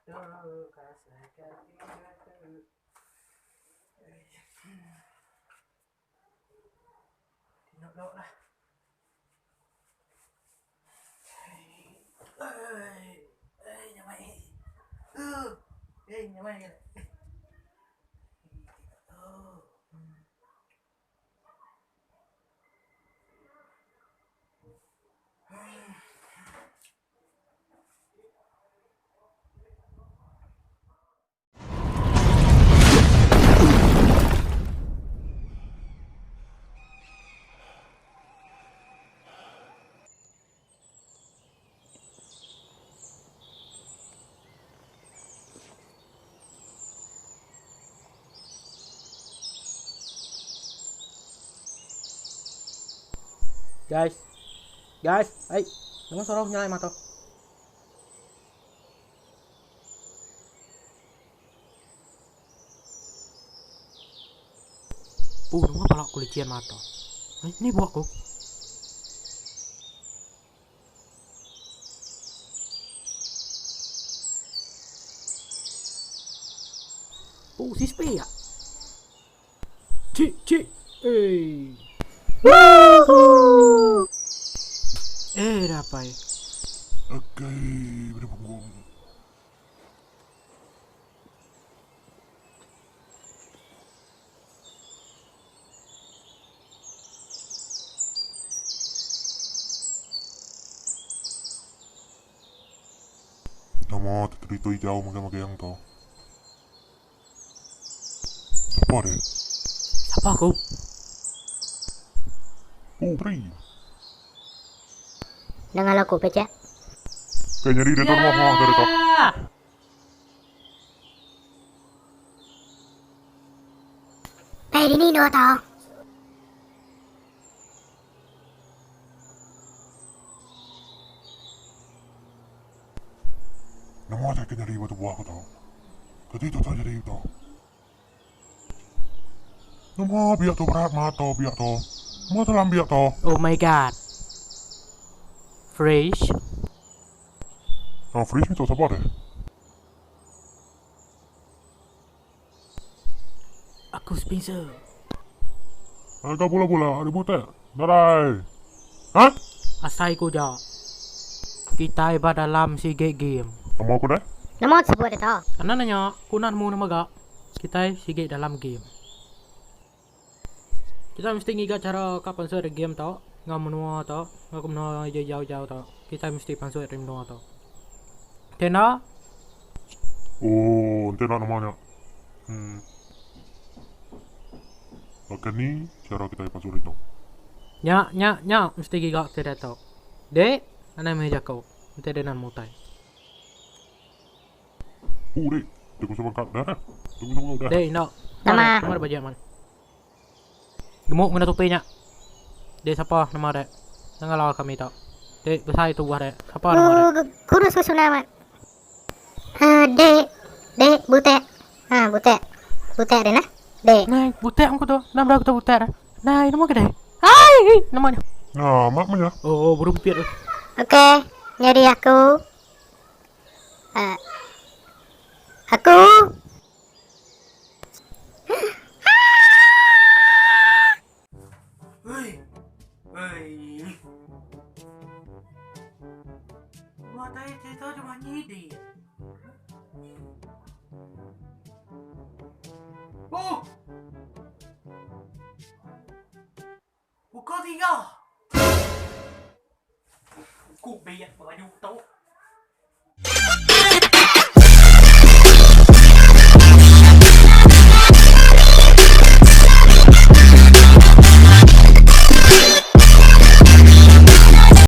Tinok lo lah. Nyamai. Nyamai kan. Guys, hey, đừng có sao đâu, nhai mà tao. Đừng có balak kulician mata. Ini buahku. Si spe ya. Cik, dapat. Okay, berpunggung. Nama tertulis jauh makan yang tu. Apa dia? Siapa aku? Oh, Pri. Dengan aku pecah. Kayak nyari dia tu rumah dari tu. Ini dua tau. Nama saya kena nyari batu buah aku tau. Tadi tu tak jadi tu. Nama biar tu berat mata biar tu. Mau telam biar tu. Oh my god. Fresh. Fresh ni tu siapa dia? Aku Spencer. Kau pula ada buta. Darai. Hah? Asai ko ja. Kita iba dalam si game. Nama aku dah? Nama aku sebut tau. Karena nanya, kunan mu nama gak? Kita sige dalam game. Kita mesti ngiga cara kapan sore game tau. Ngam menua tau. Ngam menua jauh-jauh tau. Kita mesti pansur rim menua tau. Tena? Oh, tena namanya. Oke ni cara kita pasur itu. Nya, mesti giga tidak tau. Dek, ana meja kau. Nanti dia nan mutai. Dek. Tunggu sama kau dah. Tunggu sama kau dah. Dek, no. Nama. Nama baju man. Gemuk guna topinya. Dek siapa nama dek? Jangan lawan kami tau. Dek besar itu buah dek. Siapa nama dek? Kurus susu nama. Dek, butek. Butek deh nah. Dek. Nah, butek aku tu. Nama aku tu butek dah. Nah, nama ke dek? Hai, namanya. Nah, mak mana? Oh, burung pipit tu. Oke, jadi aku. Aku. Hei. Buat air cerita cuma nyidi. Oh! Buka tiga. Aku biar baju tau.